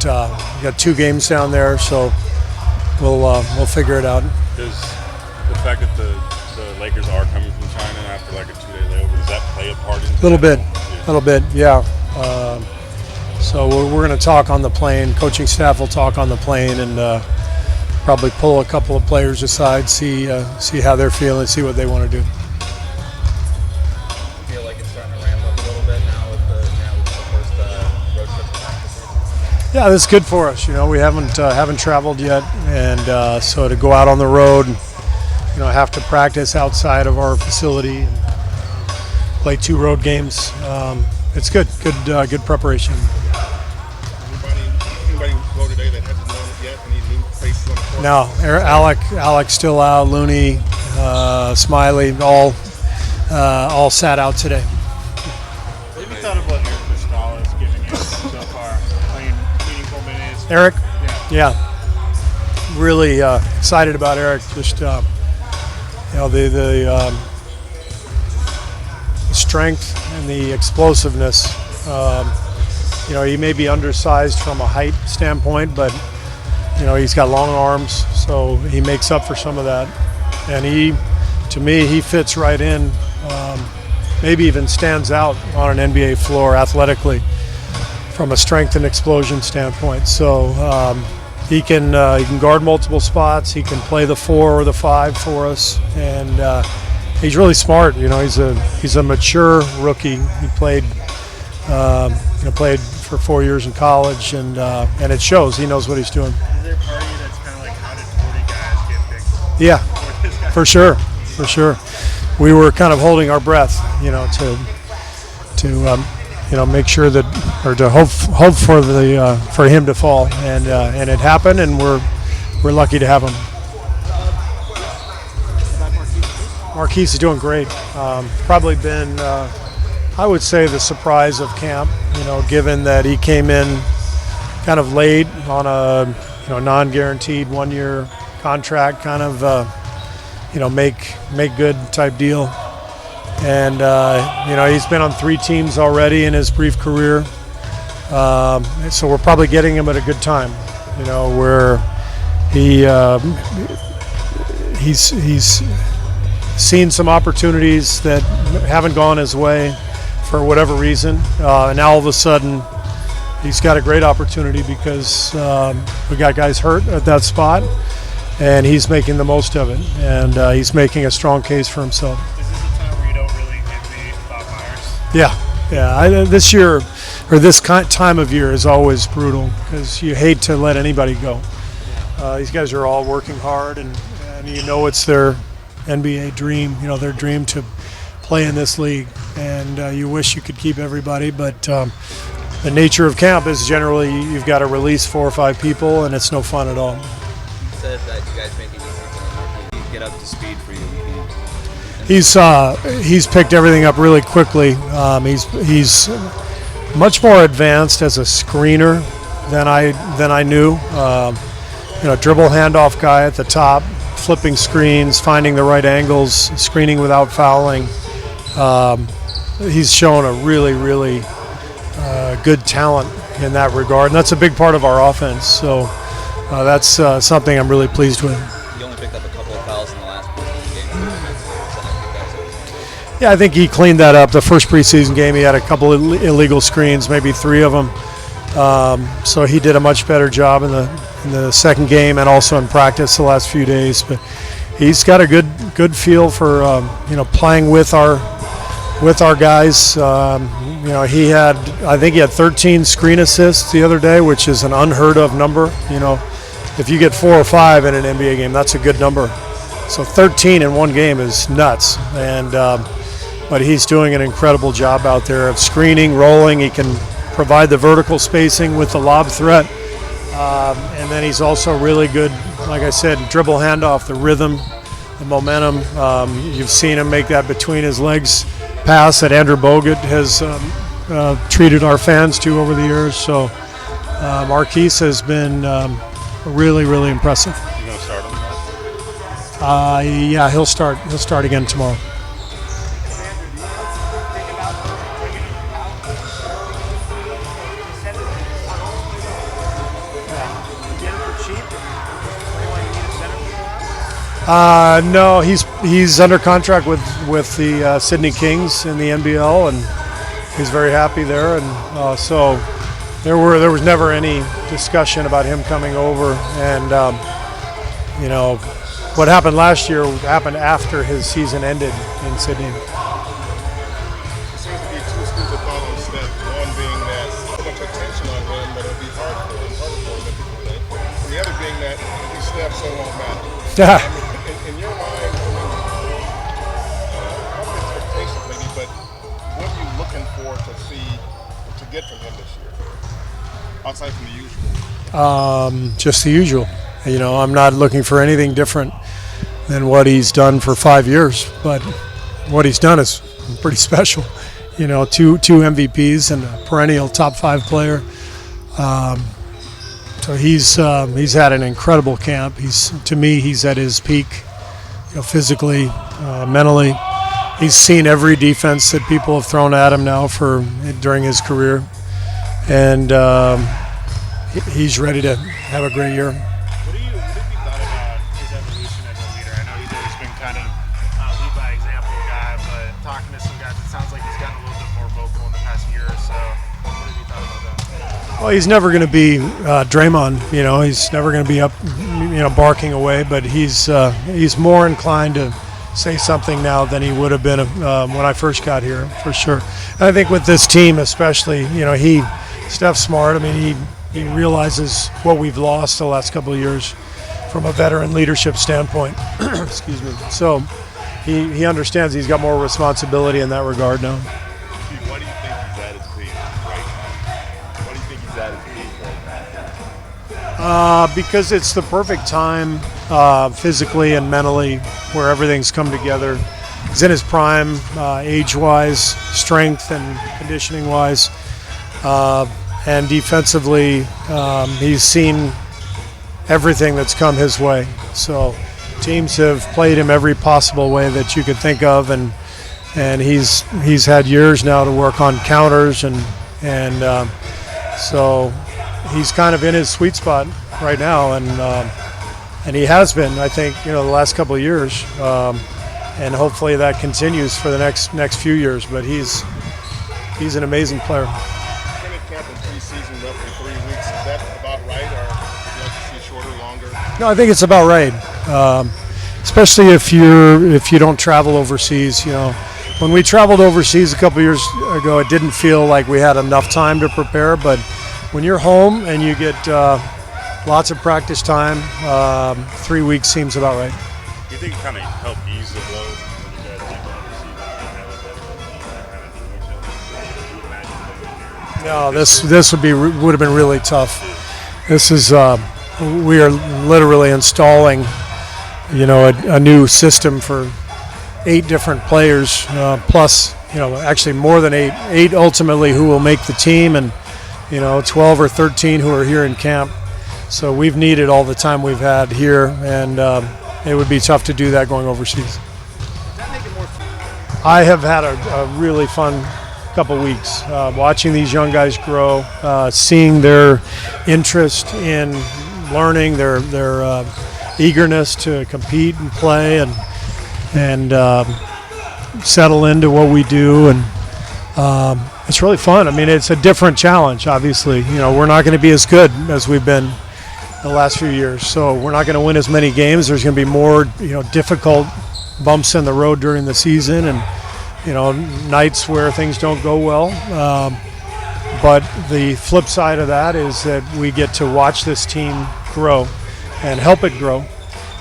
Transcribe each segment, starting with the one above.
got 2 games down there, so we'll figure it out. Does the fact that the Lakers are coming from China after like a 2-day layover, does that play a part in it? A little bit, yeah. So we're going to talk on the plane. Coaching staff will talk on the plane and probably pull a couple of players aside, see how they're feeling, see what they want to do. Feel like it's starting to ramp up a little bit now with the first road trip to practice? Yeah, that's good for us. We haven't traveled yet, and so to go out on the road, have to practice outside of our facility, and play 2 road games. It's good preparation. Anybody go today that hasn't known it yet? Any new faces on the court? No, Alec still out. Looney, Smiley, all sat out today. What have you thought of what Eric Pascal is giving you so far, playing meaningful minutes? Eric? Yeah. Really excited about Eric. Just the strength and the explosiveness. He may be undersized from a height standpoint, but he's got long arms, so he makes up for some of that. And to me, he fits right in. Maybe even stands out on an NBA floor athletically from a strength and explosion standpoint. So he can guard multiple spots. He can play the 4 or the 5 for us, and he's really smart. He's a mature rookie. He played for 4 years in college, and it shows. He knows what he's doing. Is there a part of you that's kind of like, how did 40 guys get picked? Yeah, for sure. We were kind of holding our breath, to make sure that, or to hope for him to fall, and it happened, and we're lucky to have him. Marquese is doing great. Probably been, I would say, the surprise of camp. Given that he came in kind of late on a non-guaranteed 1-year contract, kind of make good type deal. And he's been on 3 teams already in his brief career. So we're probably getting him at a good time. Where he's seen some opportunities that haven't gone his way for whatever reason, and now all of a sudden he's got a great opportunity because we got guys hurt at that spot, and he's making the most of it, and he's making a strong case for himself. Is this a time where you don't really envy Bob Myers? Yeah. This year, or this time of year, is always brutal because you hate to let anybody go. These guys are all working hard, and it's their NBA dream, their dream to play in this league, and you wish you could keep everybody, but the nature of camp is generally you've got to release 4 or 5 people, and it's no fun at all. You said that you guys make it easy to get up to speed for you. He's picked everything up really quickly. He's much more advanced as a screener than I knew. Dribble handoff guy at the top, flipping screens, finding the right angles, screening without fouling. He's shown a really, really good talent in that regard, and that's a big part of our offense. So that's something I'm really pleased with. You only picked up a couple of fouls in the last game. Yeah, I think he cleaned that up. The first preseason game, he had a couple of illegal screens, maybe 3 of them. So he did a much better job in the second game and also in practice the last few days. But he's got a good feel for playing with our guys. I think he had 13 screen assists the other day, which is an unheard of number. If you get 4 or 5 in an NBA game, that's a good number. So 13 in one game is nuts. And but he's doing an incredible job out there of screening, rolling. He can provide the vertical spacing with the lob threat. And then he's also really good, like I said, dribble handoff, the rhythm, the momentum. You've seen him make that between his legs pass that Andrew Bogut has treated our fans to over the years. So Marquese has been really, really impressive. You going to start him? Yeah, he'll start again tomorrow. No, he's under contract with the Sydney Kings in the NBL, and he's very happy there. And so there was never any discussion about him coming over. And you know, what happened last year happened after his season ended in Sydney. There seems to be two schools of thought on Steph. One being that so much attention on him that it'll be harder for him than people think. And the other being that he's Steph, so it won't matter. Yeah. In your mind, expectations maybe, but what are you looking for to get from him this year, outside from the usual? Just the usual. You know, I'm not looking for anything different than what he's done for 5 years, but what he's done is pretty special. You know, two MVPs and a perennial top 5 player. So he's had an incredible camp. To me, he's at his peak, you know, physically, mentally. He's seen every defense that people have thrown at him now during his career, and he's ready to have a great year. What have you thought about his evolution as a leader? I know he's always been kind of lead by example guy, but talking to some guys, it sounds like he's gotten a little bit more vocal in the past year or so. What have you thought about that? Well, he's never going to be Draymond. You know, he's never going to be up, you know, barking away. But he's more inclined to say something now than he would have been when I first got here, for sure. And I think with this team, especially, you know, Steph's smart. I mean, he realizes what we've lost the last couple of years from a veteran leadership standpoint. Excuse me. So he understands he's got more responsibility in that regard now. Steve, why do you think he's at his peak right now? Why do you think he's at his peak right now? Because it's the perfect time physically and mentally where everything's come together. He's in his prime, age-wise, strength and conditioning-wise. And defensively, he's seen everything that's come his way. So teams have played him every possible way that you could think of, and he's had years now to work on counters, and so he's kind of in his sweet spot right now, and he has been, I think, you know, the last couple of years, and hopefully that continues for the next few years. But he's an amazing player. Camp in preseason, roughly 3 weeks. Is that about right, or would you like to see shorter, longer? No, I think it's about right. Especially if you don't travel overseas. You know, when we traveled overseas a couple years ago, it didn't feel like we had enough time to prepare. But when you're home and you get lots of practice time, 3 weeks seems about right. Do you think it kind of helped ease the blow when you guys did No, this would have been really tough. This is we are literally installing, you know, a new system for 8 different players, plus, you know, actually more than 8 ultimately who will make the team, and, you know, 12 or 13 who are here in camp. So we've needed all the time we've had here, and it would be tough to do that going overseas. I have had a really fun couple weeks watching these young guys grow, seeing their interest in learning, their eagerness to compete and play and settle into what we do, and it's really fun. I mean, it's a different challenge, obviously. You know, we're not going to be as good as we've been the last few years, so we're not going to win as many games. There's going to be more, you know, difficult bumps in the road during the season, and, you know, nights where things don't go well. But the flip side of that is that we get to watch this team grow and help it grow.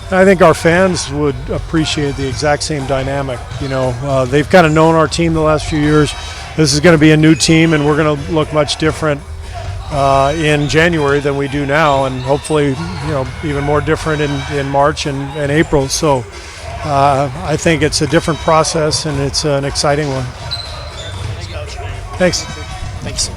And I think our fans would appreciate the exact same dynamic. You know, they've kind of known our team the last few years. This is going to be a new team, and we're going to look much different in January than we do now, and hopefully, you know, even more different in March and April. So I think it's a different process, and it's an exciting one. Thanks. Thanks.